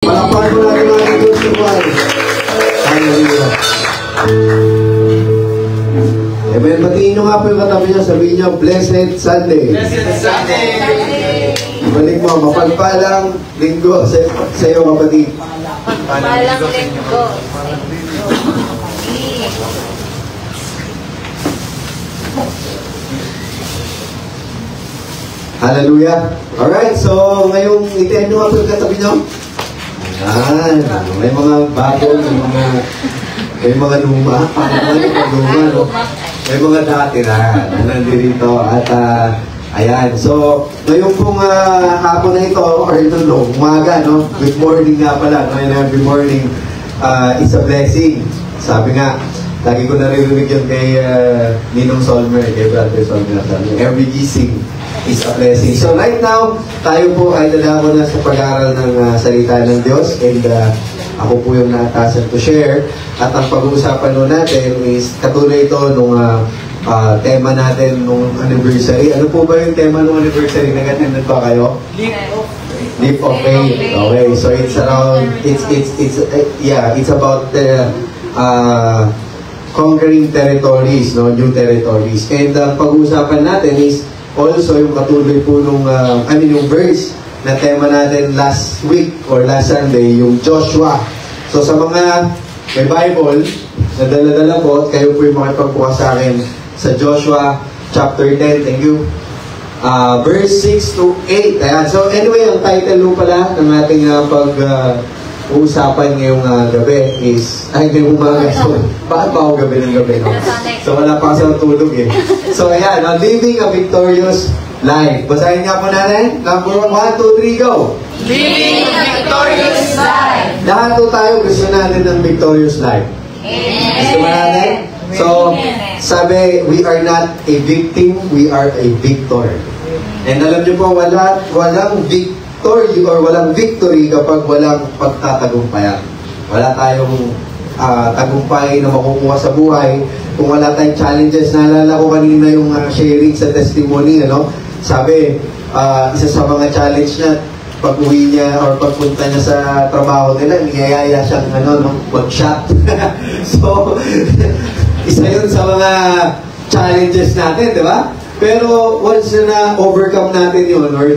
Palakpan ko natin mga Diyos ng buhay. Hallelujah. Amen. Batiin nyo nga po yung katabi nyo. Sabihin nyo, Blessed Sunday. Blessed Sunday. Ibalik mo, mapagpalang linggo sa iyo kapatid. Palang linggo. Hallelujah. Alright, so ngayong itin nyo nga po yung katabi nyo. Ayan. May mga bago, may mga luma. No? May mga dati na nandito. At ayan. So, ngayon pong hapon na ito, or ito no, umaga, no? Good morning nga pala. No? And every morning, it's a blessing. Sabi nga, lagi ko naririnig yun kay Ninong Solmer, kay Brother Solmer. Every gising is a blessing. So right now, tayo po ay dadako na sa pag-aaral ng salita ng Diyos. And ako po yung naatasan to share. At ang pag-uusapan nun natin is katulad ito nung tema natin nung anniversary. Ano po ba yung tema nung anniversary? Nag-attended ba kayo? Leap of Faith. Okay, so it's around, it's about conquering territories, no? New territories. And ang pag-uusapan natin is also yung katuloy po nung, yung verse na tema natin last week or last Sunday, yung Joshua. So sa mga may Bible, na dala-dala po, kayo po yung makipagbukas sa akin sa Joshua chapter 10. Thank you. Verse 6 to 8. Ayan. So anyway, ang title po pala ng ating pag-uusapan ngayong gabi is, ngayong umaga. So, bakit ba ako gabi ng gabi? No? So wala pa kasi tulog eh. So ayan, living a victorious life. Basahin nga po natin. Number 1, 2, 3, go! Living a victorious life. Lahat po tayo gusto natin ng victorious life. Amen. Gusto ba natin? So, sabi, we are not a victim, we are a victor. And alam niyo po, walang victory or walang victory kapag walang pagtatagumpayan. Wala tayong tagumpay na makukuha sa buhay kung wala tayong challenges. Naalala ko kanina yung sharing sa testimony, ano? Sabi, isa sa mga challenge niya, pag-uwi niya or pagpunta niya sa trabaho nila, niyayaya siyang mag-shot. So, isa yun sa mga challenges natin, di ba? Pero once na overcome natin yun, or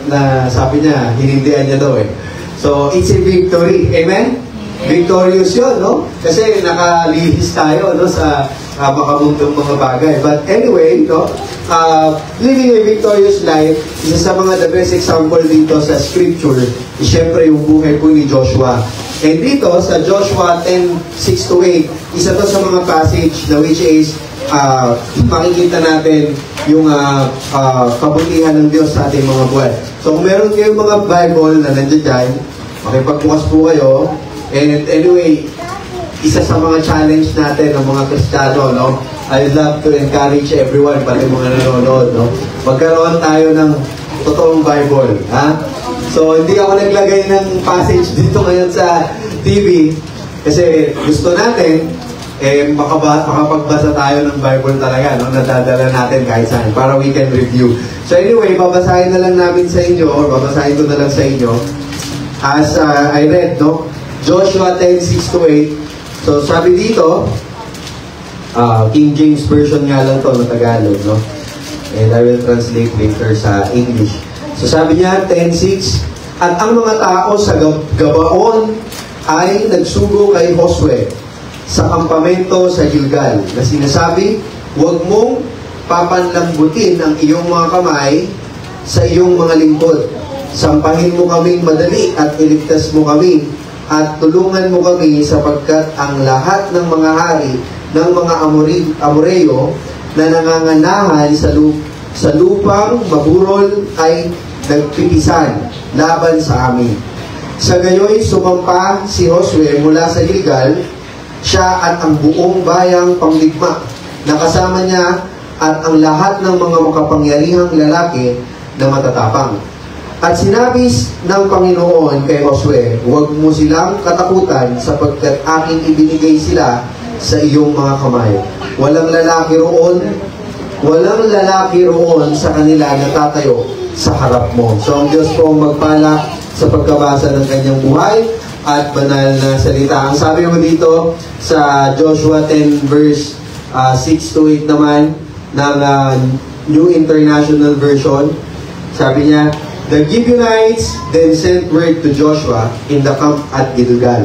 na sabi niya, hinindihan niya daw eh. So, it's a victory. Amen? Victorious yun, no? Kasi nakalihis tayo, no, sa makabuntong mga bagay. But anyway, no, living a victorious life, isa sa mga the best example dito sa scripture, is syempre yung buhay po ni Joshua. And dito, sa Joshua 10:6 to 8, isa to sa mga passage na which is, makikita natin yung kabutihan ng Diyos sa ating mga buhay. So kung meron kayong mga Bible na nandiyan dyan, makipagbukas po kayo. And anyway, isa sa mga challenge natin ng mga Kristiyano, no? I'd love to encourage everyone, pati mga nanonood, no? Magkaroon tayo ng totoong Bible, ha? So, hindi ako naglagay ng passage dito ngayon sa TV kasi gusto natin, makapagbasa tayo ng Bible talaga, no? Nadadala natin kahit saan, para we can review. So anyway, babasahin na lang namin sa inyo, or babasahin ko na lang sa inyo, as I read, no? Joshua 10:6 to 8. So sabi dito, King James Version nga lang to na Tagalog, no? And I will translate later sa English. So sabi niya, 10:6, at ang mga tao sa Gabaon ay nagsugo kay Josue sa kampamento sa Gilgal, na sinasabi, huwag mong papanlambutin ang iyong mga kamay sa iyong mga lingkod. Sampahin mo kaming madali at iligtas mo kami at tulungan mo kami sapagkat ang lahat ng mga hari ng mga Amoreo na nanganganahan sa lupang maburol ay nagpipisan laban sa amin. Sa gayoy sumampa si Josue mula sa Gilgal, siya at ang buong bayang pangdigma na kasama niya at ang lahat ng mga makapangyarihang lalaki na matatapang. At sinabi ng Panginoon kay Josue, huwag mo silang katakutan sapagkat aking ibinigay sila sa iyong mga kamay. Walang lalaki roon sa kanila na tatayo sa harap mo. So ang Diyos po magpala sa pagkabasa ng kanyang buhay at banal na salita. Ang sabi mo dito sa Joshua 10 verse 6 to 8 naman ng New International Version, sabi niya, "The Gibeonites then sent word to Joshua in the camp at Gilgal.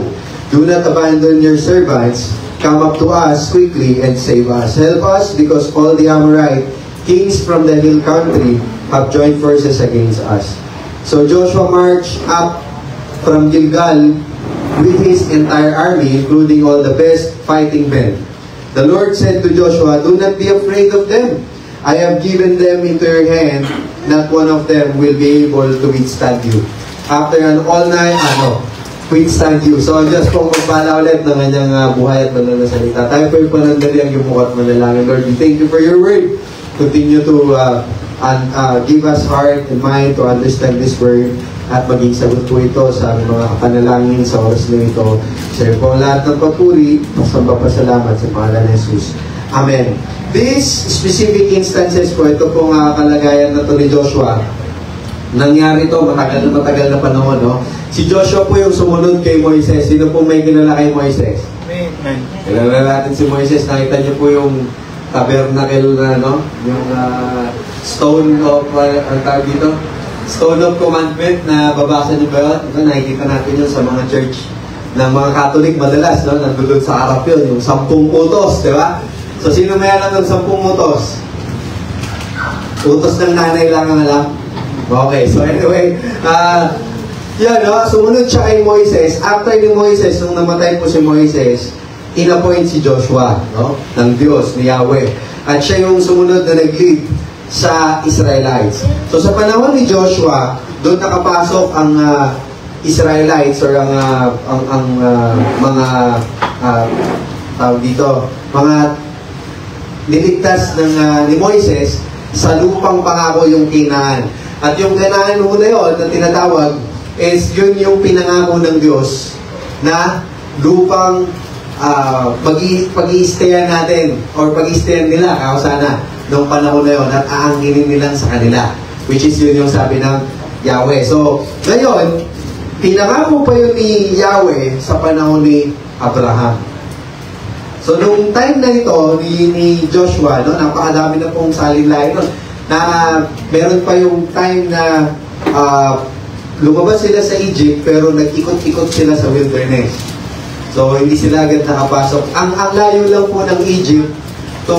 Do not abandon your servants. Come up to us quickly and save us. Help us because all the Amorite kings from the hill country have joined forces against us." So Joshua marched up from Gilgal with his entire army, including all the best fighting men. The Lord said to Joshua, "Do not be afraid of them. I have given them into your hand. Not one of them will be able to withstand you." After an all-night, withstand you. So, just pong magbala ulit ng kanyang buhay at banal na salita. Tayo po yung panandali ang yumukat manalangin. Lord, we thank you for your word. Continue to give us heart and mind to understand this word at maging sagot po ito sa aming mga kapanalangin sa oras na ito. Sa iyo po ang lahat ng papuri, pasamba pasalamat sa pangalan ni Jesus. Amen. These specific instances po, ito pong kalagayan na to ni Joshua. Nangyari to matagal na panahon, no? Si Joshua po yung sumunod kay Moises. Sino po may kilala kay Moises? Amen. Kilala natin si Moises. Nakita niyo po yung tabernacle na, no? Yung stone of, ang tawag dito? Stone of Commandment na babasa niyo ba yun? Ito, nakikita natin yun sa mga church ng mga Catholic madalas, no? Nandun sa harap yun, yung 10 utos, di ba? So, sino may alam ng 10 utos? Utos ng nanay lang ang alam? Okay, so anyway, yan, no? Sumunod siya kay Moises. After ni Moises, nung namatay po si Moises, in-appoint si Joshua, no? Ng Diyos, ni Yahweh. At siya yung sumunod na nag-lead sa Israelites. So sa panahon ni Joshua, doon nakapasok ang Israelites or ang mga tawag dito, mga niligtas ng ni Moises sa lupang pangako yung Canaan. At yung Canaan muna yun na tinatawag is yun yung pinangako ng Diyos na lupang pag-i-stayan natin or pag-i-stayan nila ako sana noong panahon na yun at aanginin nilang sa kanila, which is yun yung sabi ng Yahweh. So ngayon, pinangako pa yun ni Yahweh sa panahon ni Abraham. So nung time na ito ni Joshua, no, napakadami na pong salinlain nun, na meron pa yung time na lumabas sila sa Egypt pero nag-ikot-ikot sila sa wilderness. So hindi sila agad nakapasok. Ang layo lang po ng Egypt to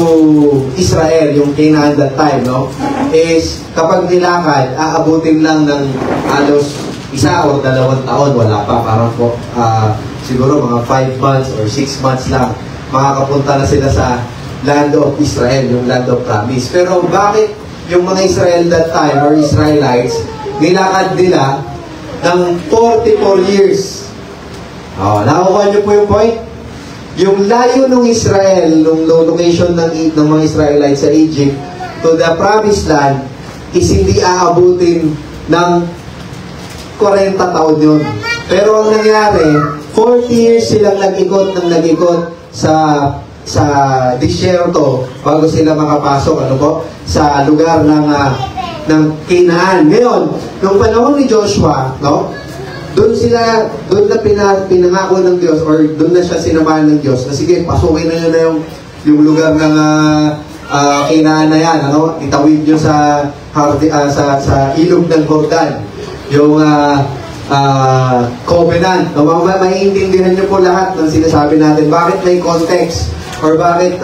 Israel, yung Canaan that time, no, is kapag nilakad, aabutin lang ng halos 1 o 2 taon, wala pa, parang po, siguro mga 5 months or 6 months lang, makakapunta na sila sa land of Israel, yung land of promise. Pero bakit yung mga Israel that time, or Israelites, nilakad nila ng 44 years? Nakukuha niyo po yung point? Yung layo ng Israel, nung location ng mga Israelites sa Egypt to the promised land, is hindi aabutin ng 40 taon yun. Pero ang nangyari, 40 years silang nag-ikot sa disyerto bago sila makapasok sa lugar ng Canaan. Ngayon, nung panahon ni Joshua, no, doon na pinangako ng Diyos, or doon na siya sinamahan ng Diyos na sige, pasukin na yun na yung lugar ng Canaan na yan, ano? Itawid nyo sa ilog ng Jordan, yung covenant. No? Maiintindihan nyo po lahat ng sinasabi natin. Bakit may context? Or bakit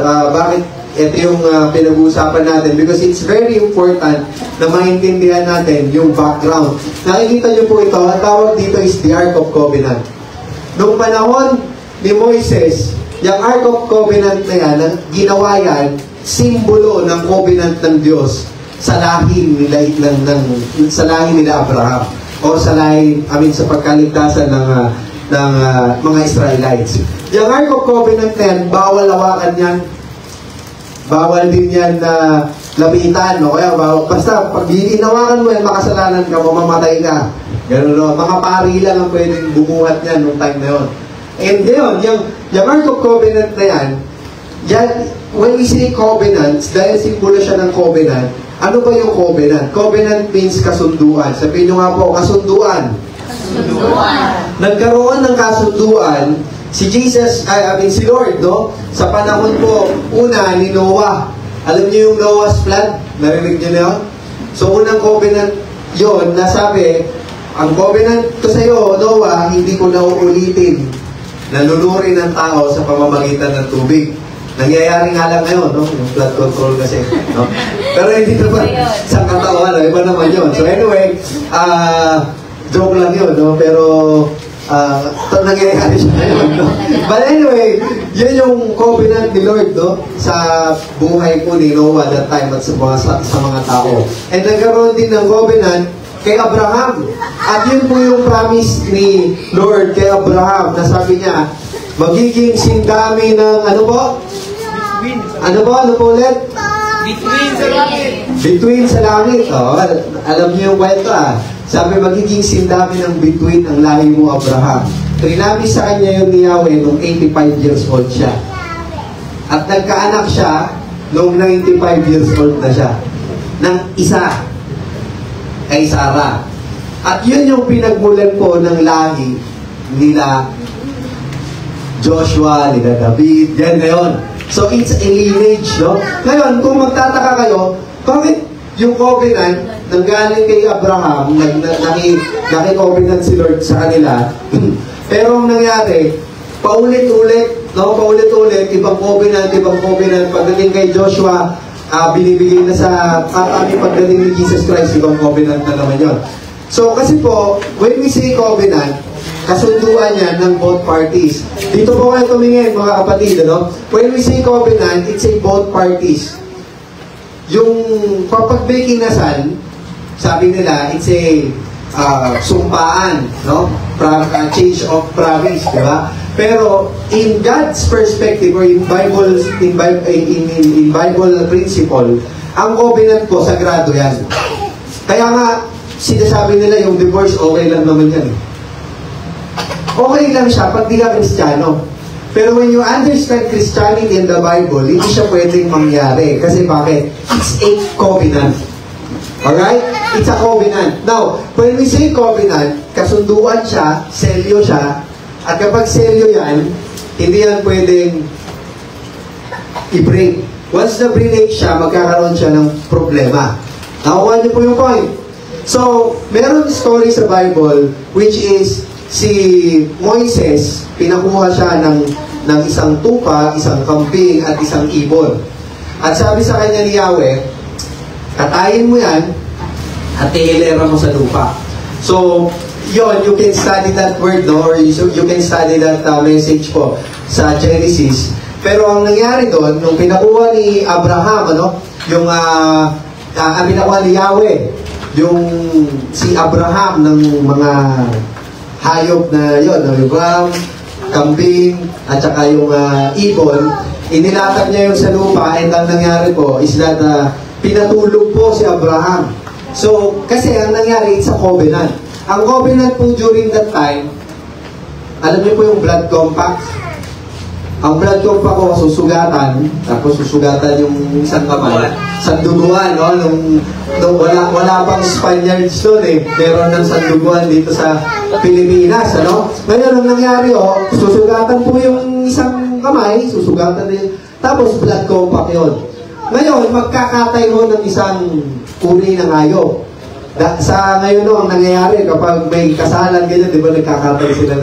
ito yung pinag-uusapan natin? Because it's very important na maintindihan natin yung background. Nakikita nyo po ito, ang tawag dito is the Ark of Covenant. Noong panahon ni Moises, yung Ark of Covenant na yan, ginawa yan, simbolo ng covenant ng Diyos sa lahi nila Abraham, o sa sa pagkaligtasan ng mga Israelites. Yung Ark of Covenant na yan, bawal hawakan yan. Bawal din yan na lapitan, no? Kaya basta pag hinawakan mo yan, makasalanan ka, mamamatay ka. Ganun, no? Mga pari lang ang pwedeng bumuhat yan noong time na yun. And yun, yung Ark of Covenant na yan, when we say covenants, dahil simbolo siya ng covenant, ano ba yung covenant? Covenant means kasunduan. Sabihin nyo nga po, kasunduan. Nagkaroon ng kasunduan si Jesus, si Lord, no? Sa panahon po, una ni Noah. Alam niyo yung Noah's flood? Narinig niyo na yun? So, unang covenant yon na sabi, ang covenant ko sa iyo, Noah, hindi ko na uulitin na lulurin ng tao sa pamamagitan ng tubig. Nangyayari nga lang ngayon, no? Yung flood control kasi, no? Pero hindi naman sa katawan, no? Iba naman yun. So anyway, joke lang yun, no? Pero nangyayari siya ngayon, no? But anyway, yun yung covenant ni Lord, no? Sa buhay po ni Noah that time at sa mga tao. And nagkaroon din ng covenant kay Abraham. At yun po yung promise ni Lord kay Abraham na sabi niya, magiging sindami ng ano po? Ano po ulit? Between sa langit. Between sa langit. Oh, alam niyo yung kwento Sabi, magiging sindami ng between ang lahi mo, Abraham. Trinabi sa kanya yung ni Yahweh nung 85 years old siya. At nagkaanak siya nung 95 years old na siya. Ng isa. Kay Sarah. At yun yung pinagmulan po ng lahi nila Joshua, nila David, yan ngayon. So, it's a lineage, no? Ngayon, kung magtataka kayo, bakit yung covenant nanggaling kay Abraham, naki-covenant si Lord sa kanila, pero ang nangyari, paulit-ulit, no? Paulit-ulit, ibang covenant, pagdating kay Joshua, binibigay na sa pagdating ni Jesus Christ, ibang covenant na naman yun. So, kasi po, when we say covenant, kasunduan yan ng both parties. Dito po kayo tumingin, mga kapatid, no? When we say covenant, it's a both parties. Yung kapag may kinasal, sabi nila, it's a sumpaan, no? Change of promise, di ba? Pero in God's perspective or in Bible principle, ang covenant po sagrado yan. Kaya nga sinasabi nila yung divorce okay lang naman yan. Okay lang siya pag di ka Kristiyano. Pero when you understand Christianity in the Bible, hindi siya pwedeng mangyari. Kasi bakit? It's a covenant. Alright? It's a covenant. Now, when we say covenant, kasunduan siya, selyo siya, at kapag selyo yan, hindi yan pwedeng i-break. Once na-break siya, magkakaroon siya ng problema. Nakukuha niyo po yung point. So, meron story sa Bible, which is, si Moises, pinakuha siya ng isang tupa, isang kambing, at isang ibon. At sabi sa kanya ni Yahweh, katayin mo yan, at ihilera mo sa lupa. So, yon, you can study that word, no? Or you can study that message po sa Genesis. Pero ang nangyari doon, nung pinakuha ni Abraham, yung pinakuha ni Yahweh, yung si Abraham ng mga hayop na yun, yung kambing, at saka yung ibon, inilatag niya yung sa lupa, and ang nangyari po is that pinatulog po si Abraham. So, kasi ang nangyari, it's a covenant. Ang covenant po during that time, alam niyo po yung blood compact? Ang blood compact ko, susugatan, tapos susugatan yung isang kamay, sanduguan, no? Nung wala pang Spaniards doon meron ng sanduguan dito sa Pilipinas, ano? Ngayon, ang nangyari, susugatan po yung isang kamay, susugatan din, tapos blood compact yun. Ngayon, magkakatay ho ng isang uri ng hayop. Sa ngayon ang nangyayari, kapag may kasalan ganyan, di ba nagkakatay sila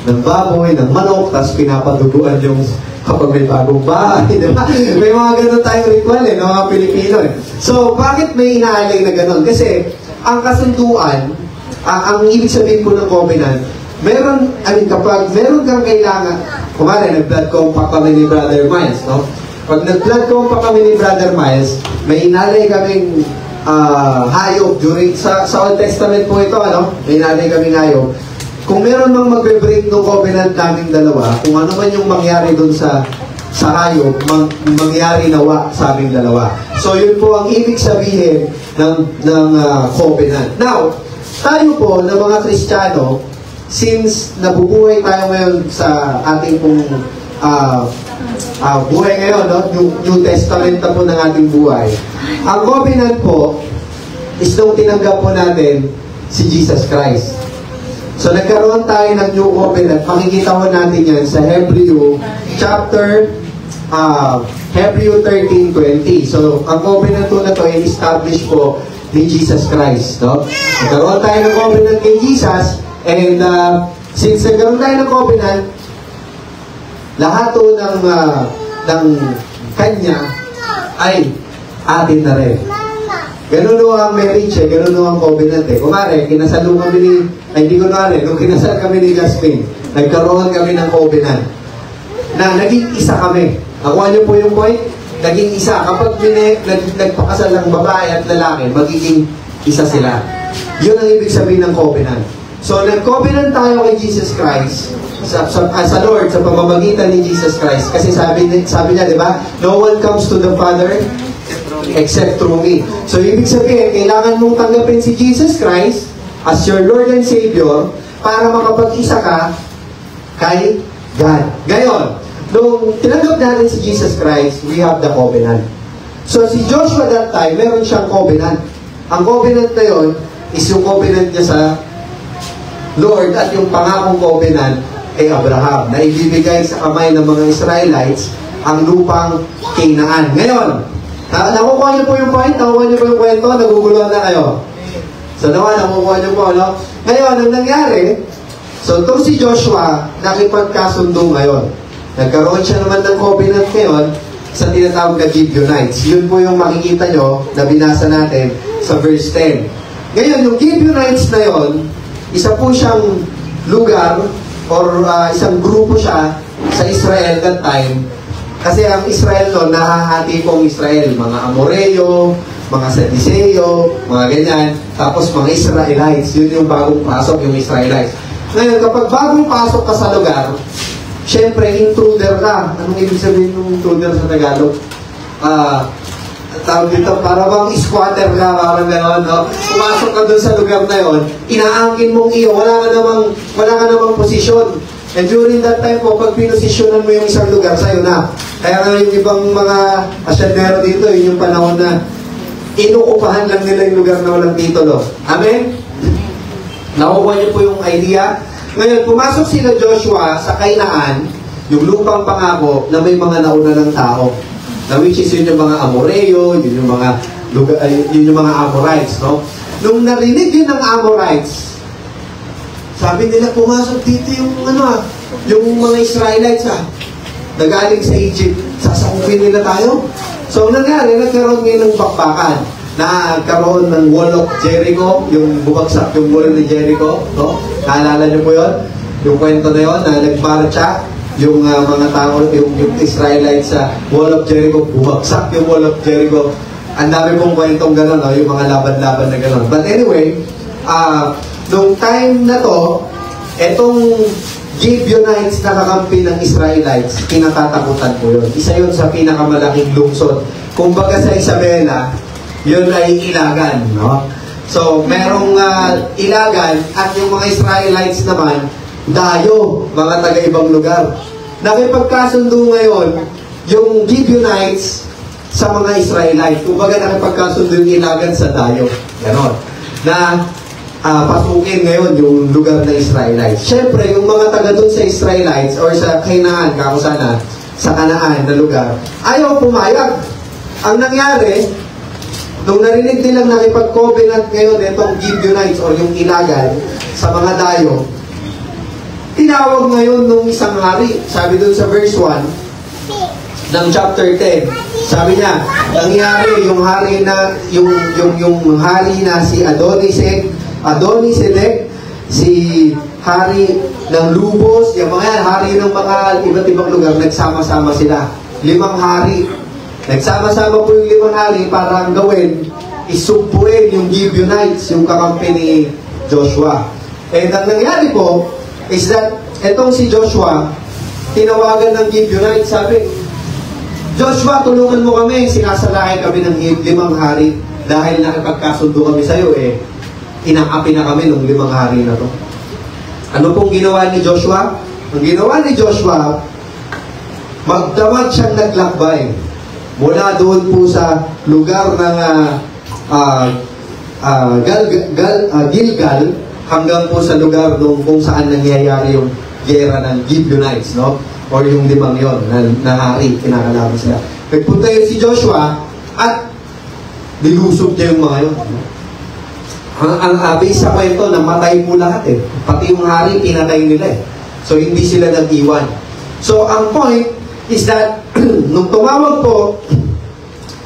ng baboy, ng manok, tapos pinapaduguan yung kapag may bagong bahay, di ba? May mga ganun tayong ritual mga Pilipino So, bakit may inaalay na ganun? Kasi, ang kasunduan, ang ibig sabihin po ng covenant, kapag meron kang kailangan, kumari, nag-blood compact kami ni Brother Miles, no? Pag nag-blood compact kami ni Brother Miles, may inalay kaming hayop during, sa Old Testament po ito, may inalay kaming hayop. Kung meron mang magbe-break ng covenant naming dalawa, kung ano man yung mangyari doon sa hayop, mangyari nawa sa aming dalawa. So, yun po ang ibig sabihin ng covenant. Now, tayo po na mga Kristiyano, since nabubuhay tayo ngayon sa ating pong buhay ngayon, New Testament na po ng ating buhay. Ang covenant po is nung tinanggap po natin si Jesus Christ. So nagkaroon tayo ng new covenant. Makikita ko natin yan sa Hebrew chapter Hebrew 13:20. So ang covenant na to ay established po ni Jesus Christ. No? Nagkaroon tayo ng covenant kay Jesus, and since nagkaroon tayo ng covenant, lahat to ng kanya ay atin na rin. Ganun o ang marriage ganun o ang covenant Kumare, kinasal kami ni, hindi ko nung kinasal kami ni Jasmine, nagkaroon kami ng covenant na naging isa kami. Nakuha niyo po yung point? Naging isa. Kapag nagpakasal ng babae at lalaki, magiging isa sila. Yun ang ibig sabihin ng covenant. So, nag-covenant tayo kay Jesus Christ sa Lord, sa pamamagitan ni Jesus Christ. Kasi sabi niya, di ba? No one comes to the Father except through me. So, ibig sabihin, kailangan mong tanggapin si Jesus Christ as your Lord and Savior para makapag-isa ka kay God. Ngayon, nung tinanggap natin si Jesus Christ, we have the covenant. So, si Joshua that time, meron siyang covenant. Ang covenant na yun is yung covenant niya sa Lord at yung pangakong covenant kay Abraham na ibibigay sa kamay ng mga Israelites ang lupang Canaan. Ngayon, nakukuha niyo po yung point? Nakukuha niyo po yung kwento? Naguguluhan na kayo? So naman, nakukuha niyo po, no? Ngayon, ang nangyari, so itong si Joshua, nakipagkasundo ngayon. Nagkaroon siya naman ng covenant ngayon sa tinatawag na Gibeonites. Yun po yung makikita nyo na binasa natin sa verse 10. Ngayon, yung Gibeonites na yon, isa po siyang lugar or isang grupo siya sa Israel that time. Kasi ang Israel noon, nahahati pong Israel. Mga Amoreo, mga Sadiseo, mga ganyan. Tapos mga Israelites. Yun yung bagong pasok, yung Israelites. Ngayon, kapag bagong pasok ka sa lugar, syempre, intruder ka. Anong ibig sabihin ng intruder sa Tagalog? Tawag dito, para bang squatter ka, parang gano'n, no? Pumasok ka doon sa lugar na yon, inaangkin mong iyo, wala ka namang posisyon. And during that time po, pag pinosisyonan mo yung isang lugar, sa'yo na. Kaya nga yung ibang mga asyadero dito, yun yung panahon na inuupahan lang nila yung lugar na walang titulo. Amen? Nakukuha niyo po yung idea? Ngayon, pumasok sila Joshua sa Canaan, yung lupang pangako na may mga nauna ng tao. Na which is yun yung mga Amoreo, yun yung mga yun yung mga Amorites, no? Nung narinig yun ng Amorites, sabi nila, pumasok dito yung yung mga Israelites nagaling sa Egypt, sasakupin nila tayo. So, nangyari, nagkaroon ngayon ng bakbakan. Nagkaroon ng wall of Jericho, yung bumagsak yung wall ni Jericho, no? Naalala niyo po yun? Yung kwento na yun, na nagmarcha, yung mga tao, yung Israelites sa wall of Jericho, bumagsak yung wall of Jericho. Ang dami pong kwentong gano'n, no? Yung mga laban-laban na gano'n. But anyway, nung time na to, etong Gibeonites na kakampi ng Israelites, kinatatakutan po yun. Isa yun sa pinakamalaking lungsod. Kumbaga sa Isabela, yun ay ilagan, no? So, merong ilagan at yung mga Israelites naman, dayo, mga taga-ibang lugar. Nakipagkasundo ngayon, yung Gibeonites sa mga Israelites. Kumbaga nakipagkasundo yung ilagan sa dayo. Ganon. Na pasukin ngayon yung lugar na Israelites. Siyempre, yung mga taga doon sa Israelites or sa Canaan, kakusana, sa Canaan na lugar, ayaw pumayag. Ang nangyari, nung narinig nilang nakipag-covenant ngayon itong Gibeonites o yung ilagan sa mga dayo, tinawag ngayon nung isang hari. Sabi dun sa verse 1 ng chapter 10. Sabi niya, nangyari yung hari na yung hari na si Adonisedek, si hari ng Lubos, yung mga yan, hari ng mga iba't ibang lugar, nagsama-sama sila. 5 hari. Nagsama-sama po yung 5 hari para ang gawin, isugpuin yung Gibeonites, yung kakampi ni Joshua. And ang nangyari po, is that, etong si Joshua, tinawagan ng Gibeonites, sabi, Joshua, tulungan mo kami, sinasalakay kami ng 5 hari, dahil nakipagkasundo kami sa'yo, inaapi na kami ng 5 hari na to. Ano pong ginawa ni Joshua? Ang ginawa ni Joshua, magdamag siyang naglakbay, mula doon po sa lugar ng Gilgal, hanggang po sa lugar kung saan nangyayari yung gera ng Gibeonites, no? Or yung limang yon na hari, kinakalaban sila. Nagpunta yun si Joshua at nilusob niya yung mga yun. Ang base sa kwento, namatay po lahat eh. Pati yung hari, pinatay nila eh. So, hindi sila nag-iwan. So, ang point is that, nung tumawag po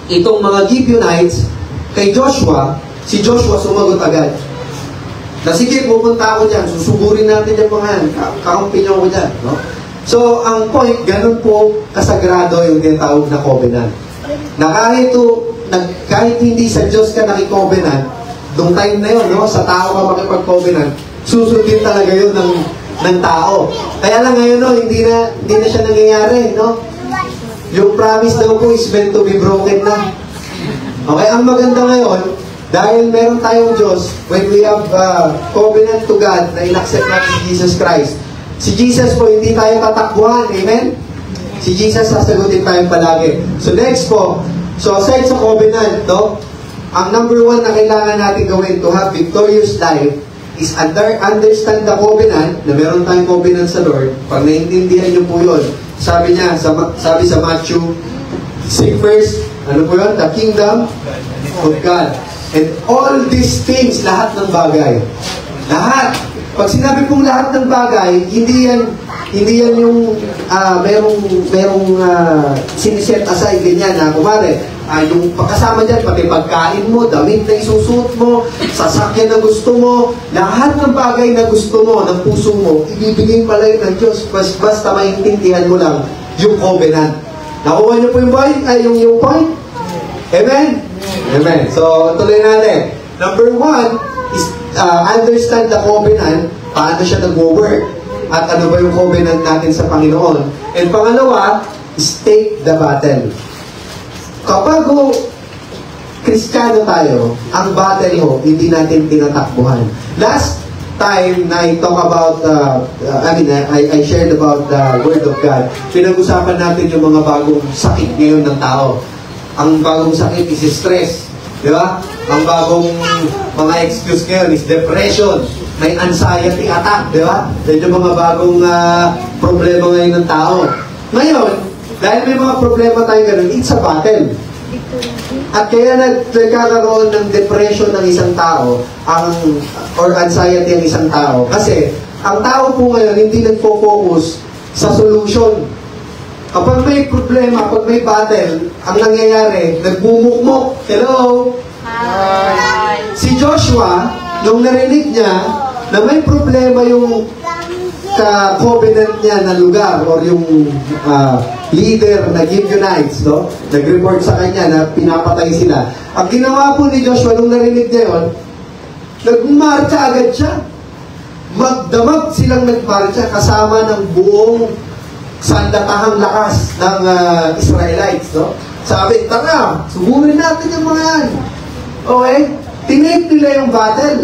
itong mga Gibeonites kay Joshua, si Joshua sumagot agad. Na sige, pupunta ako dyan, susugurin natin yung mga yan, kakampi niyo ako dyan. No? So, ang point, ganun po kasagrado yung tinatawag na covenant. Na kahit hindi sa Diyos ka nakikovenant, nung time na yun, no, sa tao ka makipag-covenant, susundin talaga yun ng tao. Kaya lang ngayon, no, hindi na siya nangyayari, no? Yung promise daw po is meant to be broken na. Okay, ang maganda ngayon, dahil meron tayong Diyos, when we have covenant to God na in-accept natin si Jesus Christ, si Jesus po, hindi tayo tatakbuhan, amen? Si Jesus, sasagutin tayo palagi. So next po, so aside sa covenant, no, ang number one na kailangan natin gawin to have victorious life is understand the covenant, na meron tayong covenant sa Lord. Pag naiintindihan nyo po yun, sabi sa Matthew, seek first, ano po yun? The kingdom of God. And all these things, lahat ng bagay. Lahat. Pag sinabi pong lahat ng bagay, hindi yan yung merong siniset aside ganyan na kumare, yung kasama dyan, pati pagkain mo, damit na isusuot mo, sasakyan na gusto mo, lahat ng bagay na gusto mo, ng puso mo, ibibigay pala yun ng Diyos, basta maintindihan mo lang yung covenant. Nakuha niyo po yung point? Yung point? Amen? Amen. So, tuloy natin. Number one is understand the covenant, paano siya nag-work, at ano ba yung covenant natin sa Panginoon. And pangalawa, is take the battle. Kapag Kristiyano tayo, ang battle hindi natin tinatakbuhan. Last time na I talk about, I shared about the Word of God, pinag-usapan natin yung mga bagong sakit ngayon ng tao. Ang bagong sakit is stress. Di ba? Ang bagong mga excuse ngayon is depression. May anxiety attack. Di ba? Yan yung mga bagong problema ngayon ng tao. Ngayon, dahil may mga problema tayo ganun, it's a battle. At kaya nagkakaroon ng depression ng isang tao, or anxiety ng isang tao. Kasi, ang tao po ngayon, hindi nagpo-focus sa solution. Kapag may problema, pag may battle, ang nangyayari, nagmumukmok. Hello? Hi! Si Joshua, nung narinig niya na may problema yung ka-covenant niya na lugar or yung leader na Gibeonites, no? Nag-report sa kanya na pinapatay sila. Ang ginawa po ni Joshua nung narinig niya yun, nagmarcha agad siya. Magdamag silang nagmarcha kasama ng buong sandatahang lakas ng Israelites, no? Sabi, tara, suburin natin yung mga yan. Okay? Tinake nila yung battle.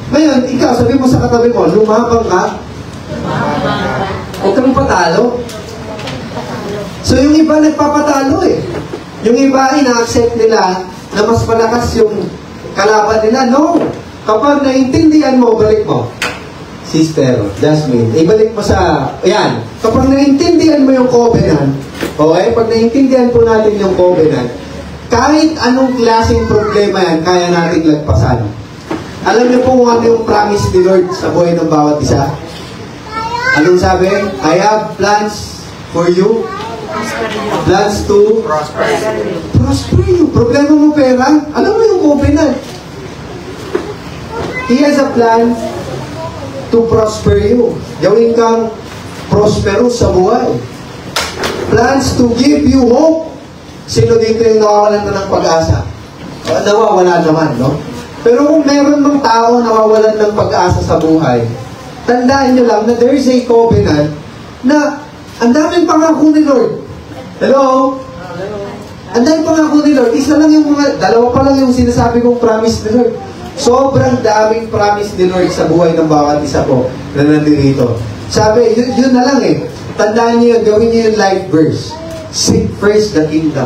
Ngayon, ikaw, sabi mo sa katabi mo, lumabang ka. Huwag kang patalo. So, yung iba nagpapatalo eh. Yung iba, ina-accept nila na mas malakas yung kalaban nila. No. Kapag naintindihan mo, balik mo. Sister, Jasmine, ibalik mo sa, ayan, kapag naintindihan mo yung covenant, okay, pag naintindihan po natin yung covenant, kahit anong klaseng problema yan, kaya nating lagpasan. Alam niyo po kung ano yung promise ni Lord sa buhay ng bawat isa? Anong sabi? I have plans for you. Plans to prosper you. Problema mo pera? Alam mo yung covenant. He has a plan to prosper you. Gawin kang prosperous sa buhay. Plans to give you hope. Sino dito yung nawawalan na ng pag-asa? Nawawala naman, no? Pero kung meron ng tao nawawalan ng pag-asa sa buhay, tandaan nyo lang na there is a covenant na ang daming pangako ni Lord. Hello? Ang daming pangako ni Lord. Isa lang yung dalawa pa lang yung sinasabi kong promise ni Lord. Sobrang daming promise ni Lord sa buhay ng bawat isa po na nandito. Sabi, yun na lang eh. Tandaan nyo yun, gawin nyo yung life verse. Seek first the kingdom.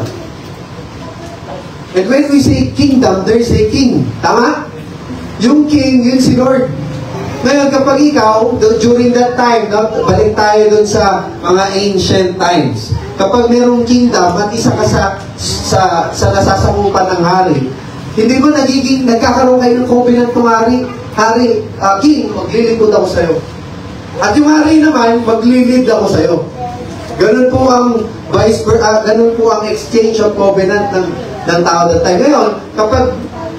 And when we say kingdom, there's a king. Tama? Yung king, yun si Lord. Ngayon, kapag ikaw, during that time, no, balik tayo dun sa mga ancient times. Kapag merong kingdom at isa ka sa nasasakupan ng hari, hindi mo nagkakaroon kayo ng covenant ng hari, king, maglilingkod ako sa'yo. At yung hari naman, maglilid ako sa'yo. Ganun po ang ganun po ang exchange of covenant ng tao that time. Ngayon,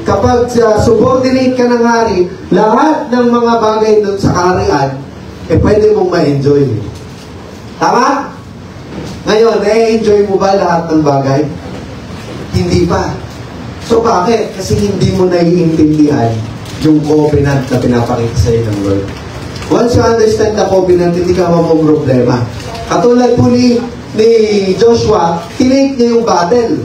kapag subordinate ka ng hari, lahat ng mga bagay doon sa kaharian, pwede mong ma-enjoy. Tama? Ngayon, na-enjoy mo ba lahat ng bagay? Hindi pa. So bakit? Kasi hindi mo naiintindihan yung covenant na pinapakita sa iyo ng Lord. Once you understand the covenant, hindi ka problema. Katulad po ni Joshua, tinake niya yung battle.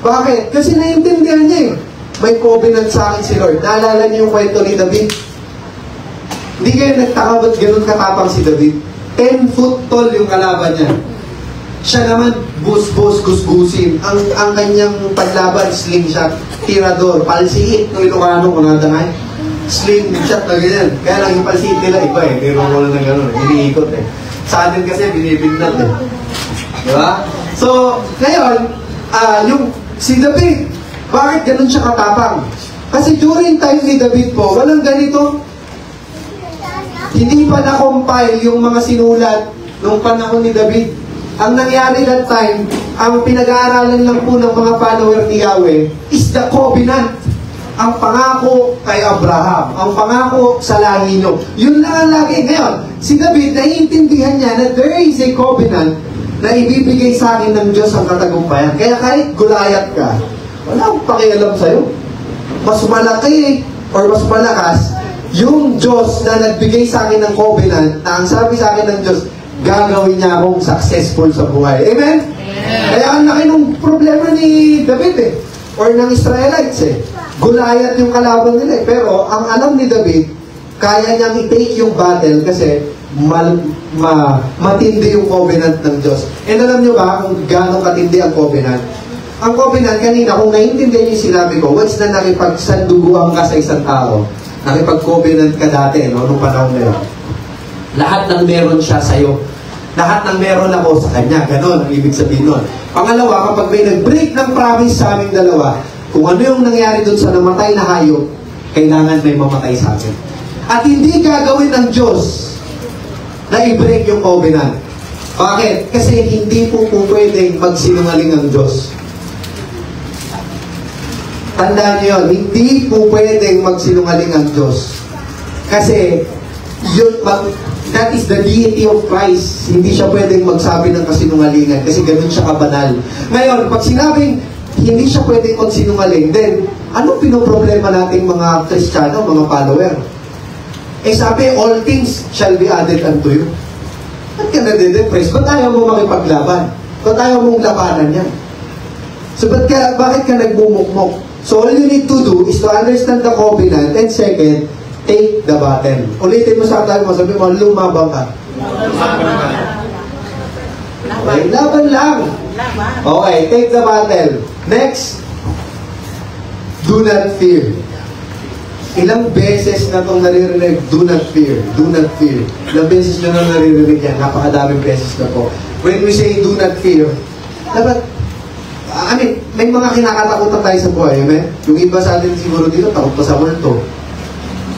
Bakit? Kasi naiintindihan niya eh. May covenant sa akin si Lord. Naalala niyo yung kwento ni David? Hindi kayo nagtaka ba't ganun katapang si David? 10 foot tall yung kalaban niya. Siya naman, bus-bus, gusgusin. Ang kanyang paglaban, slingshot, tirador, palsiit, no Ilocano, kung natanay. Slingshot na ganyan. Kaya lang yung palsiit nila, iba eh. Pero wala na gano'n. Iniikot eh. Sa atin kasi, binibignat eh. Diba? So, ngayon, si David, bakit ganun siya katapang? Kasi during time ni David po, walang ganito. Hindi pa na-compile yung mga sinulat nung panahon ni David. Ang nangyari that time, ang pinag-aaralan lang po ng mga follower ni Yahweh is the covenant. Ang pangako kay Abraham, ang pangako sa lahi nyo. Yun lang ang lagi. Ngayon, si David, naiintindihan niya na there is a covenant na ibibigay sa akin ng Diyos ang katagumpayan. Kaya kahit Goliath ka, wala akong pakialam sa'yo. Mas malaki or mas malakas yung Diyos na nagbigay sa akin ng covenant na ang sabi sa akin ng Diyos, gagawin niya akong successful sa buhay. Amen? Kaya ang laki ng problema ni David eh, or ng Israelites eh. Goliath yung kalaban nila eh. Pero ang alam ni David, kaya niyang i-take yung battle kasi matindi yung covenant ng Diyos. And alam niyo ba kung gaano katindi ang covenant? Ang covenant kanina, kung naiintindihan niyo yung sinabi ko, once na nakipagsanduguan ka sa isang tao, nakipag-covenant ka dati, no, nung panahon na yun, lahat ng meron siya sa'yo. Lahat ng meron ako sa kanya. Ganon ang ibig sabihin nun. Pangalawa, kapag may nag-break ng promise sa aming dalawa, kung ano yung nangyari dun sa namatay na hayop, kailangan may mamatay sa akin. At hindi gagawin ng Diyos na i-break yung covenant. Bakit? Kasi hindi po pwedeng magsinungaling ang Diyos. Tandaan niyo yun, hindi po pwedeng magsinungaling ang Diyos. Kasi, that is the deity of Christ. Hindi siya pwedeng magsabi ng kasinungalingan kasi ganun siya kabanal. Ngayon, pag sinabing hindi siya pwedeng magsinungaling, then, anong pinoproblema nating mga Kristiyano, mga follower? Sabi, all things shall be added unto you. Ba't ka nade-depress? Ba't ayaw mo makipaglaban? Ba't ayaw mong labanan yan? So, bakit ka nagbumukmok? So, all you need to do is to understand the covenant, and second, take the battle. Ulitin mo sa tayo mo, sabi mo, lumabang ka. Okay, laban lang. Okay, take the battle. Next, do not fear. Ilang beses na itong naririnig, do not fear, do not fear. Ilang beses nyo na naririnig yan, napakadaming beses na po. When we say do not fear, dapat, may mga kinakatakutan tayo sa buhay, amen? Yung iba sa atin siguro dito, takot pa sa multo.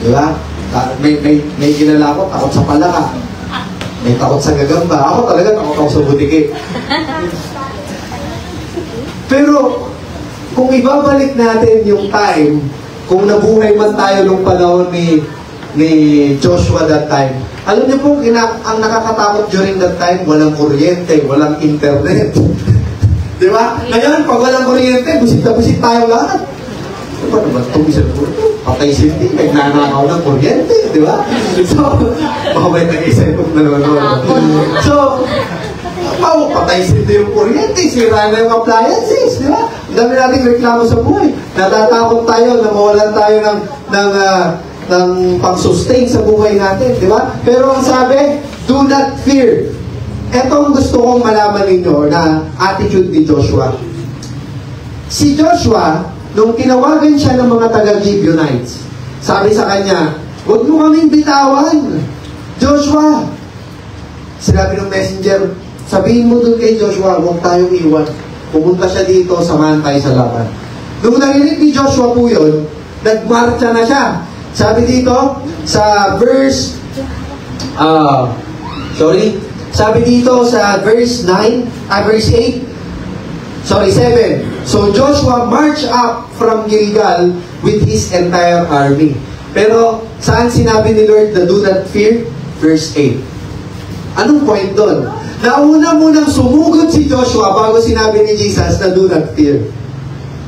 Diba? May kilala ko, takot sa palaka. May takot sa gagamba. Ako talaga, takot ako sa butiki. Pero, kung ibabalik natin yung time, kung nabuhay man tayo nung panahon ni Joshua that time, alam niyo po, ang nakakatakot during that time, walang kuryente, walang internet. Di ba? Ngayon, pag walang kuryente, busit na busit tayo lahat. Ano ba naman itong po? Patay sindi, nagnanakaw ng kuryente, di ba? So, may nag-isip kong nanonood. So, patay sindi yung kuryente, sira na yung appliances, di ba? Ang dami nating reklamo sa buhay. Natatakot tayo na mawalan tayo ng pang-sustain sa buhay natin, di ba? Pero ang sabi, do not fear. Etong gusto kong malaman ninyo na attitude ni Joshua. Si Joshua, nung tinawagan siya ng mga taga-Gibeonites, sabi sa kanya, huwag mo kaming bitawan, Joshua. Sinabi ng messenger, sabihin mo dun kay Joshua, huwag tayong iwan. Pumunta siya dito, samahan tayo sa laban. Nung narinig ni Joshua po yun, nagmarcha na siya. Sabi dito, sa verse, sabi dito sa verse 7. So Joshua marched up from Gilgal with his entire army. Pero saan sinabi ni Lord na do not fear? Verse 8. Anong point doon? Nauna munang sumugod si Joshua bago sinabi ni Jesus na do not fear.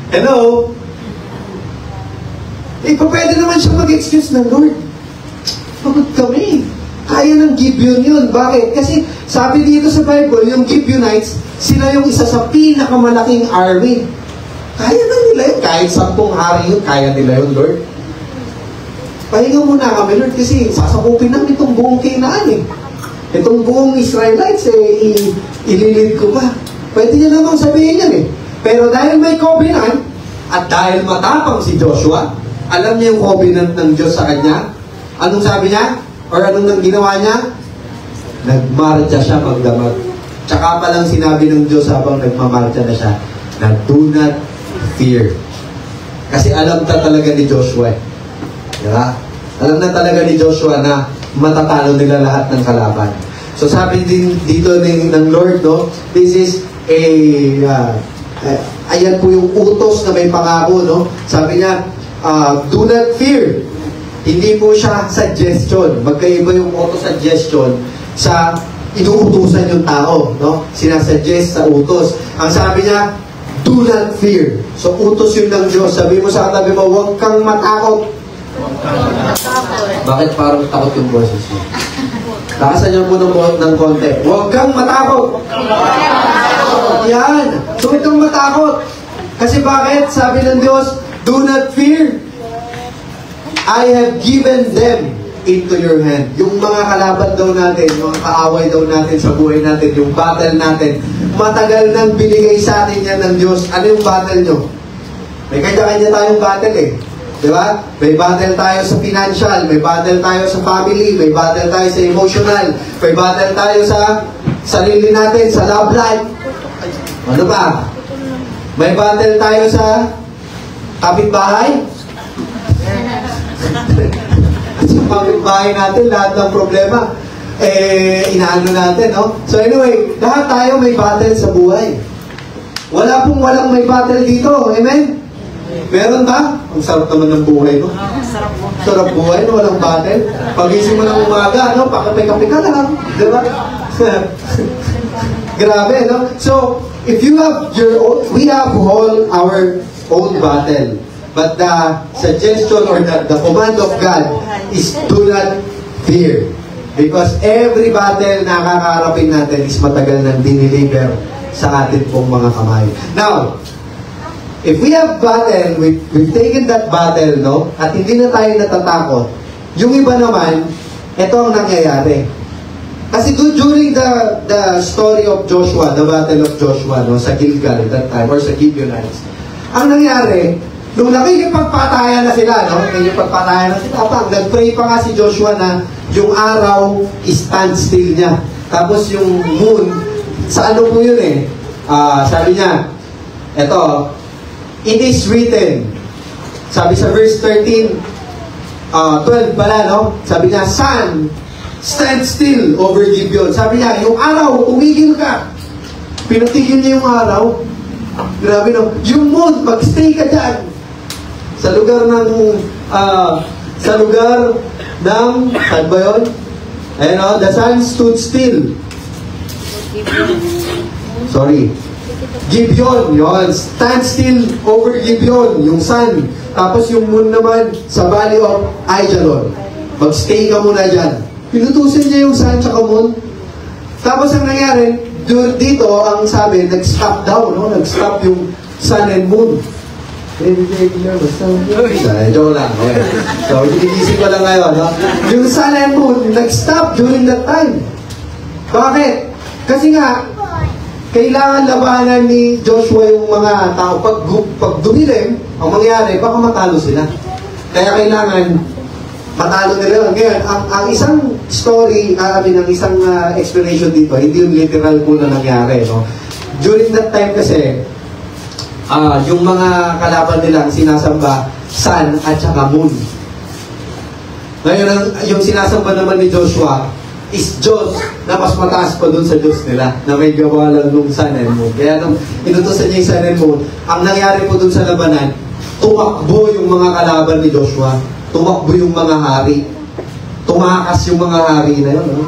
Hello? Pwede naman siya mag-excuse na, Lord, pagod kami. Kaya ng Gibeon yun. Bakit? Kasi sabi dito sa Bible, yung Gibeonites, sila yung isa sa pinakamalaking army. Kaya na nila yun. Kahit 10 hari yun, kaya nila yun, Lord. Pahinga muna kami, Lord, kasi sasakupin namin itong buong Canaan eh. Itong buong Israelites ililid ko pa. Pwede niya namang sabihin yan eh. Pero dahil may covenant, at dahil matapang si Joshua, alam niya yung covenant ng Diyos sa kanya. Anong sabi niya? Or anong ginawa niya? Nagmarcha siya magdamag. Tsaka pa lang sinabi ng Diyos habang nagmamarcha na siya, na do not fear. Kasi alam na talaga ni Joshua. Diba? Alam na talaga ni Joshua na matatalo nila lahat ng kalaban. So sabi din dito ng Lord, no? This is ayan po yung utos na may pangako, no? Sabi niya, do not fear. Hindi po siya suggestion. Magkaiba yung auto-suggestion sa inuutusan yung tao, no? Sinasuggest sa utos. Ang sabi niya, do not fear. So, utos yun ng Diyos. Sabi mo sa katabi mo, huwag kang matakot. Bakit parang takot yung boses mo? Lakasan niyo mo ng konti. Huwag kang matakot. Yan. So, huwag kang matakot. Kasi bakit? Sabi ng Diyos, do not fear. I have given them into your hand. Yung mga kalaban daw natin, mga kaaway daw natin sa buhay natin, yung battle natin, matagal nang binigay sa atin yan ng Diyos. Ano yung battle nyo? May kanya-kanya tayong battle eh. Diba? May battle tayo sa financial, may battle tayo sa family, may battle tayo sa emotional, may battle tayo sa sarili natin, sa love life. Ano ba? May battle tayo sa kapitbahay. At yung kapitbahay natin, lahat ng problema, inaano natin, no? So anyway, lahat tayo may battle sa buhay. Walang may battle dito. Amen? Meron ba? Ang sarap naman ng buhay, no? Sarap buhay, no? Walang battle. Pagising mo ng umaga, no? Pakape-kape ka lang. Diba? Grabe, no? So, if you have your own, we have all our own battle. But the suggestion or the command of God is do not fear. Because every battle na kakaharapin natin is matagal nang diniliver sa atin pong mga kamay. Now, if we have battle, we've taken that battle, no? At hindi na tayo natatakot. Yung iba naman, ito ang nangyayari. Kasi during the story of Joshua, the battle of Joshua, no, sa Gilgal that time, or sa Gibeonites, ang nangyari, nung nakikipagpatayan na sila, no? Nakikipagpatayan na sila, nag-pray pa nga si Joshua na yung araw stand still niya. Tapos yung moon, sa ano po yun eh? Sabi niya, eto, it is written, sabi sa verse 13, 12 pala, no? Sabi niya, sun, stand still over Gibeon. Sabi niya, yung araw, tumigil ka. Pinatigil niya yung araw. Grabe, no? Yung moon, magstay ka dyan. Sa lugar ng, saan ba yun? Ayun, no? The sun stood still. Sorry. Gibeon, yun. Stand still over Gibeon, yung sun. Tapos yung moon naman sa Valley of Ajalon. Magstay ka muna dyan. Pinutusin niya yung sun tsaka moon. Tapos ang nangyari, dito, ang sabi, nag-stop daw, no? Nag-stop yung sun and moon. Joke lang. Okay. So, inisip ko lang ngayon, no? Yung sun and moon, nag-stop during that time. Bakit? Kasi nga, kailangan labanan ni Joshua yung mga tao. Pag dumilim, ang mangyari, baka matalo sila. Kaya kailangan matalo nila. Ngayon, ang isang story, ang isang explanation dito, hindi yung literal po na nangyari. No? During that time kasi, yung mga kalaban nila ang sinasamba, sun at saka moon. Ngayon, yung sinasamba naman ni Joshua is Diyos na mas mataas pa dun sa Diyos nila na may gawa lang nung sun and moon. Kaya nung inutusan niya yung sun and moon, ang nangyari po dun sa labanan, tumakbo yung mga kalaban ni Joshua. Tumakbo yung mga hari. Tumakas yung mga hari na yun. No?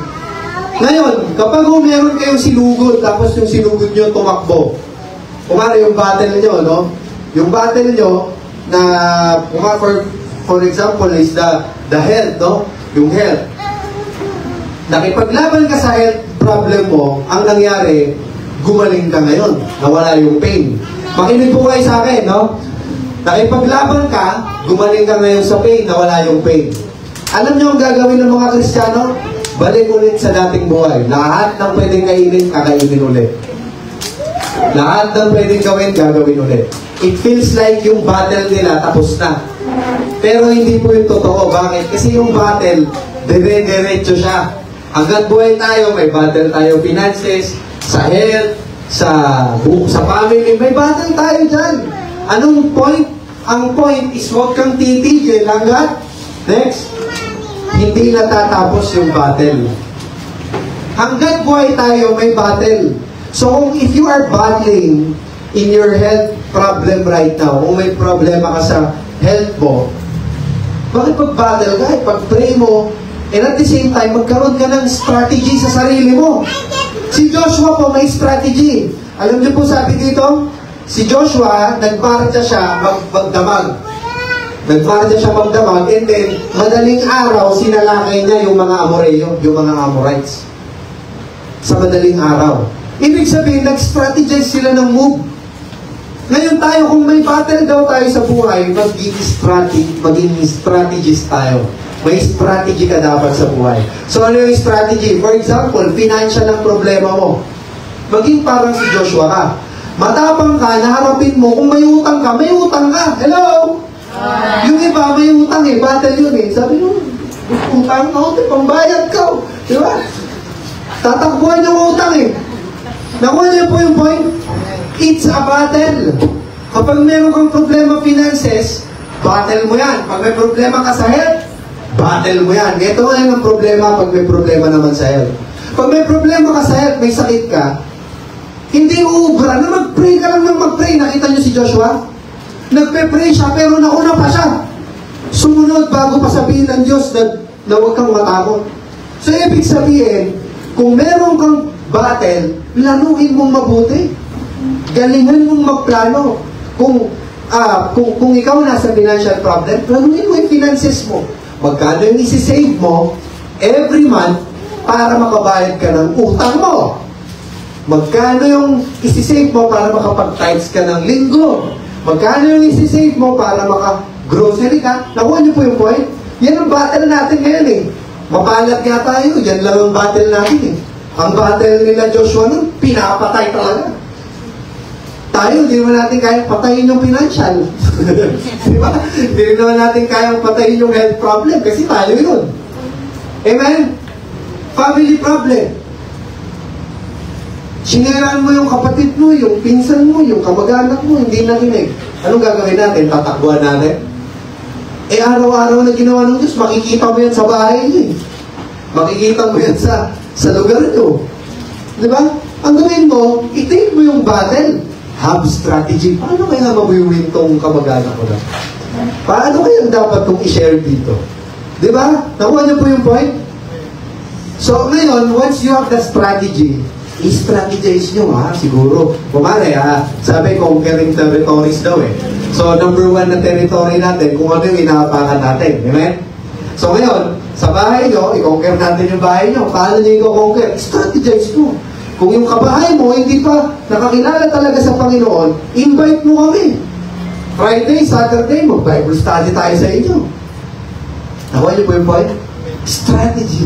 Ngayon, kapag meron kayong sinugod, tapos yung sinugod nyo tumakbo, kumari yung battle nyo, no? Yung battle nyo, na, for example, is the health, no? Yung health. Nakipaglaban ka sa health problem mo, ang nangyari, gumaling ka ngayon. Nawala yung pain. Makinig po kayo sa akin, no? Nakipaglaban ka, gumaling ka ngayon sa pain, nawala yung pain. Alam niyo ang gagawin ng mga Kristiyano? Balik ulit sa dating buhay. Lahat ng pwedeng kainin, kakainin ulit. Lahat ng pwedeng gawin, gagawin ulit. It feels like yung battle nila tapos na. Pero hindi po yung totoo. Bakit? Kasi yung battle, dire-diretso siya. Hanggat buhay tayo, may battle tayo finances, sa health, sa family, may battle tayo dyan. Anong point? Ang point is huwag kang titigil hanggat next, hindi natatapos yung battle. Hanggat buhay tayo, may battle. So, if you are battling in your health problem right now, kung may problema ka sa health mo, bakit pag-battle ka? Pag-pray mo, and at the same time, magkaroon ka ng strategy sa sarili mo. Si Joshua po may strategy. Alam niyo po sabi dito, si Joshua, nagmarcha siya magdamag. Nagmarcha siya magdamag, and then, madaling araw, sinalakay niya yung mga Amoreyo, yung mga Amorites. Sa madaling araw. Ibig sabihin, nag-strategize sila ng move. Ngayon tayo, kung may battle daw tayo sa buhay, maging strategist tayo. May strategy ka dapat sa buhay. So ano yung strategy? For example, financial ang problema mo. Maging parang si Joshua ka. Matapang ka, naharapin mo, kung may utang ka, may utang ka. Hello? Yung iba, may utang eh. Battle yun eh. Sabi mo, utang ka, pambayad ka. Di ba? Tatakbuhan yung utang eh. Nakuha niyo po yung point? It's a battle. Kapag meron kang problema finances, battle mo yan. Pag may problema ka sa health, battle mo yan. Ito nga yung problema pag may problema naman sa health. Pag may problema ka sa health, may sakit ka, hindi uubra na mag-pray ka lang ng mag-pray. Nakita niyo si Joshua? Nagpe-pray siya pero nauna pa siya. Sumunod bago pa sabihin ng Diyos na huwag kang matakot. So ibig sabihin, kung meron kang battle, lanuin mong mabuti. Galingan mong magplano. Kung ikaw nasa financial problem, planuin mo yung finances mo. Magkano yung isi-save mo every month para makabayad ka ng utang mo? Magkano yung isi-save mo para makapag-tithes ka ng linggo? Magkano yung isi-save mo para maka-grocery ka? Nakuha niyo po yung point? Yan ang battle natin ngayon eh. Mapalat nga tayo, yan lang ang battle natin eh. Ang battle nila Joshua nun, pinapatay talaga. Tayo, hindi naman natin kayang patayin yung financial. Di ba? Hindi naman natin kayang patayin yung health problem kasi tayo yun. Amen? Family problem. Siniraan mo yung kapatid mo, yung pinsan mo, yung kamag-anak mo, hindi narinig. Anong gagawin natin? Tatakbuhan natin? Araw-araw na ginawa ng Diyos, makikita mo yan sa bahay niyo. Makikita mo yan sa lugar niyo. Di ba? Ang gawin mo, i-take mo yung battle. Have strategy. Paano kaya mawiwin tong kamag-anak ko na? Paano kaya dapat kong i-share dito? Di ba? Nakuha niyo po yung point? So, ngayon, once you have the strategy, i-strategize nyo siguro. Kumare sabi conquering territories daw eh. So, number 1 na territory natin, kung ano yung inaapakan natin. Amen? So, ngayon, sa bahay nyo, i-conquer natin yung bahay nyo. Paano nyo i-conquer? Strategize mo. Kung yung kabahay mo, hindi pa nakakilala talaga sa Panginoon, invite mo kami. Friday, Saturday, mag-Bible study tayo sa inyo. Nakuha niyo po yung point? Strategy.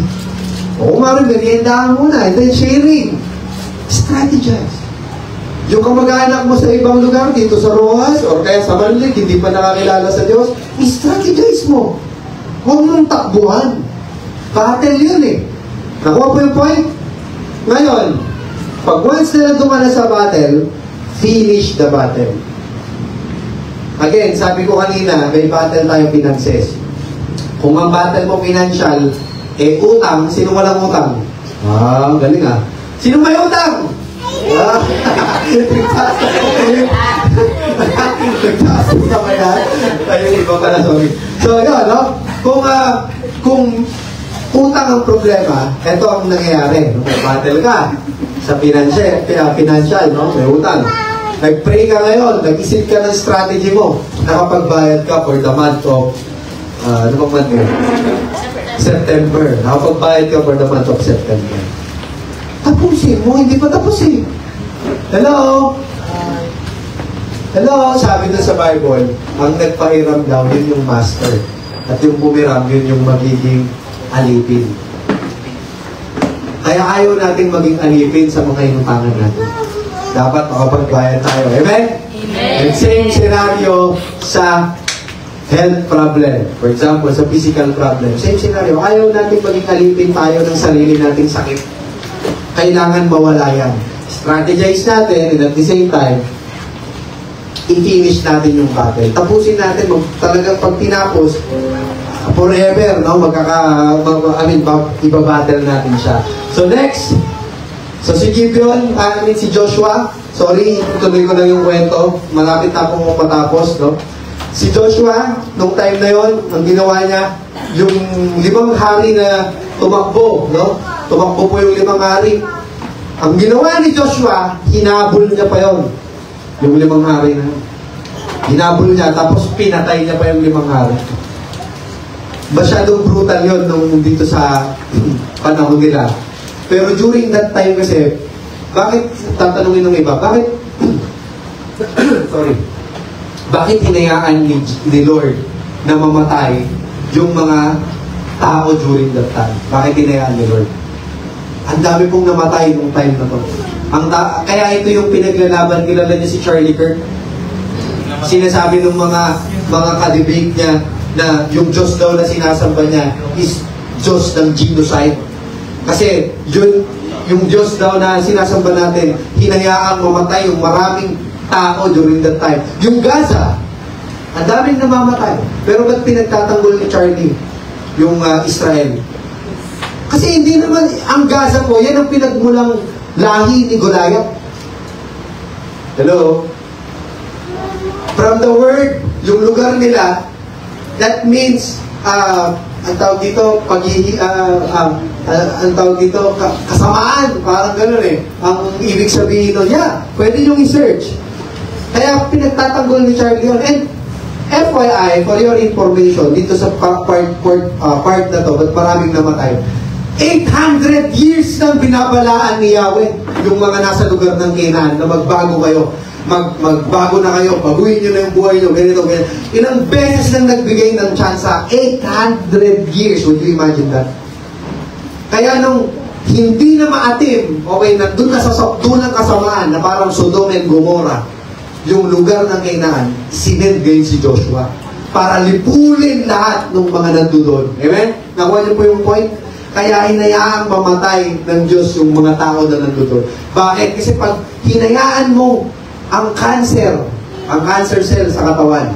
O kumari, meriendahan muna, and then sharing. Strategize. Yung kamag-anak mo sa ibang lugar, dito sa Rojas, or kaya sa Manlig, hindi pa nakakilala sa Diyos, i-strategize mo. Huwag mong takbuhan. Battle yun eh. Nakuha po yung point? Ngayon, pag once na nandun ka na sa battle, finish the battle. Again, sabi ko kanina, may battle tayo finances. Kung ang battle mo financial, utang, sino walang utang? Galing ah. Sino may utang? Nagtaas na ba yan? Ayun, iba pala, sorry. So, yun, no? Kung utang ang problema, ito ang nangyayari. May battle ka sa financial, no? May utang. Nag-pray ka ngayon, nag-isip ka ng strategy mo, nakapagbayad ka for the month of, ano bang month yun? September. Nakapagbayad ka for the month of September. Tapusin mo, hindi pa tapos eh. Hello? Hello? Sabi doon sa Bible, ang nagpahiram daw, yun yung master. At yung bumiram, yun yung magiging alipin. Kaya ayaw natin maging alipin sa mga inutangan natin. Dapat makapagbayad tayo. Amen? Amen. And same scenario sa health problem. For example, sa physical problem. Same scenario. Ayaw natin maging alipin tayo ng sarili nating sakit. Kailangan mawala yan. Strategize natin and at the same time, i-finish natin yung battle. Tapusin natin, talagang pag tinapos, forever, no? Ibabattle natin siya. So next, si Gideon, si Joshua, sorry, tuloy ko lang yung kwento, malapit na akong matapos, no? Si Joshua, nung time na yon, ang ginawa niya, yung 5 hari na tumakbo, no? Tumakbo po yung 5 hari. Ang ginawa ni Joshua, hinabol niya pa yon. Yung 5 hari na. Hinabol niya, tapos pinatay niya pa yung 5 hari. Masyadong brutal yon nung dito sa panahon nila. Pero during that time kasi, bakit, tatanungin ng iba, bakit, sorry, bakit hinayaan ni Lord na mamatay yung mga tao during that time? Bakit hinayaan ni Lord? Ang dami pong namatay nung time na to. Kaya ito yung pinaglalaban, kilala niya si Charlie Kirk. Sinasabi ng mga ka-debate niya na yung Diyos daw na sinasamba niya is Diyos ng genocide. Kasi yung Diyos daw na sinasamba natin, hinayaang mamatay yung maraming tao during that time. Yung Gaza, ang daming namamatay. Pero ba't pinagtatanggol ni Charlie yung Israel? Kasi hindi naman, ang Gaza po, yan ang pinagmulang lahi ni Goliath. Hello? From the word, yung lugar nila, that means, ang tawag dito, ang tawag dito, kasamaan, parang gano'n eh. Ang ibig sabihin nun, pwede nyo i-search. Kaya pinagtatanggol ni Charlie yun. And FYI, for your information, dito sa part na to, ba't maraming namatay? 800 years nang binabalaan ni Yahweh yung mga nasa lugar ng Canaan na magbago kayo. Magbago na kayo, baguhin nyo na yung buhay nyo, ganito. Ilang beses nang nagbigay ng tsansa, 800 years, would you imagine that? Kaya nung hindi na maatim, okay, nandun na sa sakto ng kasamaan na parang Sodom and Gomorrah, yung lugar ng Canaan, sinend ngayon si Joshua para lipulin lahat ng mga nandoon. Amen? Nakuha niyo po yung point? Kaya hinayaang mamatay ng Diyos yung mga tao na nandoon. Bakit? Kasi pag hinayaan mo ang cancer cell sa katawan,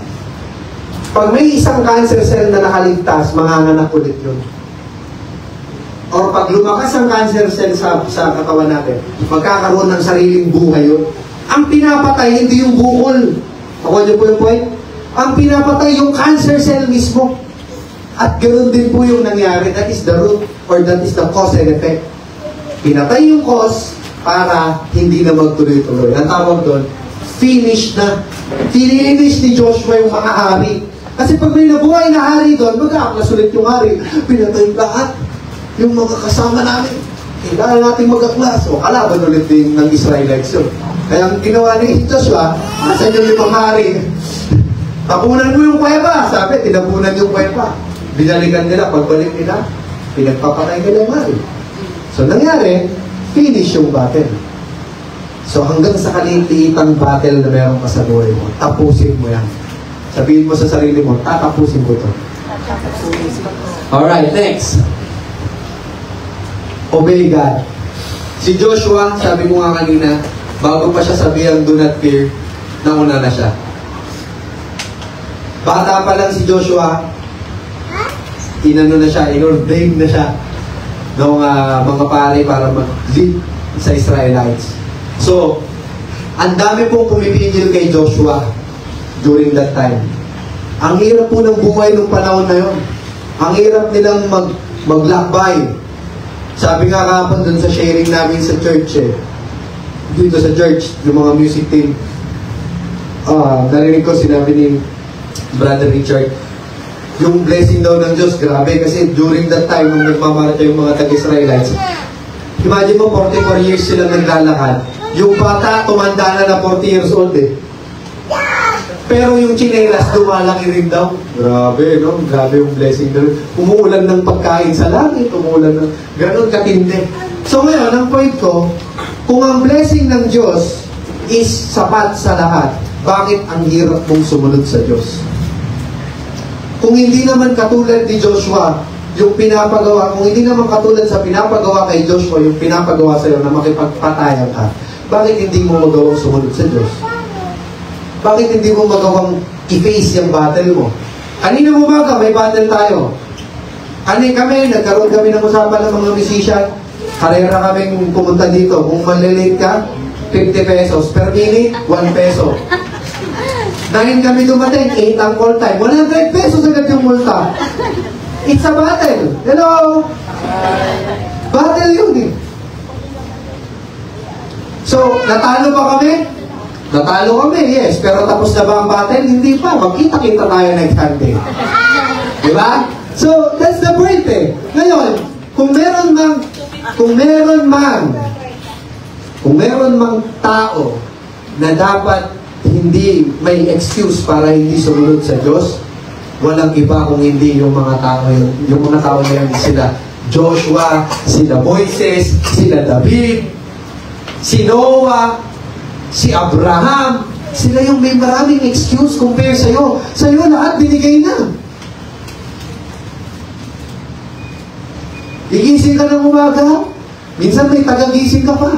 pag may isang cancer cell na nakaligtas, manganganak ulit yun. Or pag lumakas ang cancer cell sa katawan natin, magkakaroon ng sariling buhay yun. Ang pinapatay, hindi yung bukol. Ako niyo po yung point? Ang pinapatay, yung cancer cell mismo. At ganoon din po yung nangyari. That is the root, or that is the cause and effect. Pinatay yung cause para hindi na magtuloy-tuloy. Ang tawag doon, finish na. Finish ni Joshua yung mga hari. Kasi pag may nabuhay na hari doon, mag-aaklas ulit yung hari. Pinatay lahat. Yung mga kasama namin. Kailangan natin mag-aklas. O kalaban ulit din ng Israelites yun. Kaya ang ginawa ni Joshua, nasan yung mga hari? Tapunan mo yung kuweba. Sabi, tinapunan yung kuweba. Binalikan nila, pagbalik nila, pinagpapatay nila yung hari. So nangyari, finish yung battle. So hanggang sa kaliit-liitang battle na meron ka sa buhay mo, tapusin mo yan. Sabihin mo sa sarili mo, tatapusin ko to. Alright, next. Obey God. Si Joshua, sabi mo nga kanina, bago pa siya sabihan, do not fear, nauna na siya. Bata pa lang si Joshua, inano na siya, inordain na siya ng mga pare para mag-lead sa Israelites. So, ang dami pong pumipigil kay Joshua during that time. Ang hirap po ng buhay nung panahon na yon. Ang hirap nilang maglakbay. Sabi nga kapon dun sa sharing namin sa church dito sa church, yung mga music team, narinig ko sinabi ni Brother Richard, yung blessing daw ng Diyos, grabe, kasi during that time, nung nagmamarcha yung mga tag-Israelites, imagine mo, 44 years sila naglalakad. Yung bata, tumanda na 40 years old Pero yung chinelas, lumalaki rin daw. Grabe, no? Grabe yung blessing doon. Umuulan ng pagkain sa langit, umuulan ng... Ganon katindi. So ngayon, ang point ko, kung ang blessing ng Diyos is sapat sa lahat, bakit ang hirap mong sumunod sa Diyos? Kung hindi naman katulad ni Joshua, yung pinapagawa, kung hindi naman katulad sa pinapagawa kay Joshua, yung pinapagawa sa'yo na makipagpatayan ka, bakit hindi mo magawang sumunod sa Diyos? Bakit hindi mo magawang i-face yung battle mo? Kanina umaga, may battle tayo. Nagkaroon kami ng usapan ng mga musician. Karera kaming pumunta dito. Kung malilate ka, 50 pesos. Per minute, 1 peso. 9 kami dumating, 8 ang call time. 100 pesos agad yung multa. It's a battle. Hello? Battle yun So, natalo ba kami? Natalo kami, yes. Pero tapos na ba ang battle? Hindi pa. Magkita-kita tayo next Sunday. Diba? So, that's the point Ngayon, kung meron mang tao na dapat hindi may excuse para hindi sumunod sa Diyos, walang iba kung hindi yung mga tao na yan, sila Joshua, sila Moises, sila David, si Noah, si Abraham. Sila yung may maraming excuse compare sa'yo. Sa'yo lahat binigay na. Gigising ka ng umaga, minsan may tagagising ka pa.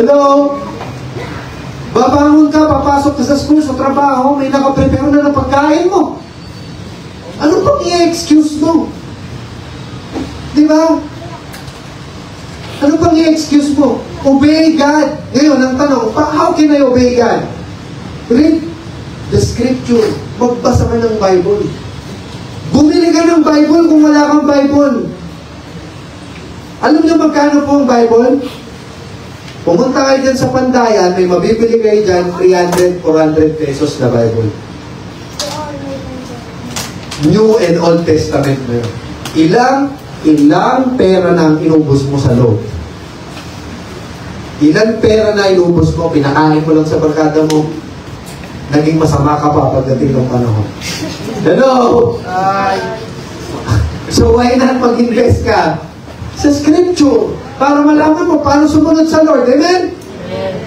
Hello? Babangon ka, papasok ka sa school, sa trabaho, may nakaprepare na ng pagkain mo. Ano pang i-excuse mo? Diba? Ano pang i-excuse mo? Obey God. Ngayon, ang tanong, how can I obey God? Read the scripture. Magbasa ka ng Bible. Bumili ka ng Bible kung wala kang Bible. Alam niyo magkano po ang Bible? Pumunta kayo dyan sa Pandayan, may mabibili kayo dyan, 300, 400 pesos na Bible. New and Old Testament na yun. Ilang pera na ang inubos mo sa loob? Ilang pera na inubos mo, pinakain mo lang sa barkada mo, naging masama ka pa pagdating ng panahon. Hello? So why not mag-invest ka sa scripture para malaman mo paano sumunod sa Lord? Amen?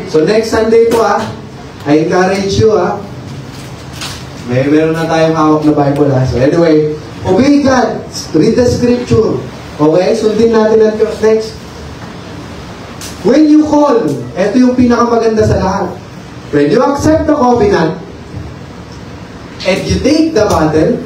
So next Sunday po I encourage you meron na tayong hawak na Bible So anyway, obey God. Read the scripture. Okay? Sundin natin ang Diyos next. When you call, ito yung pinakamaganda sa lahat. When you accept the covenant, and you take the battle,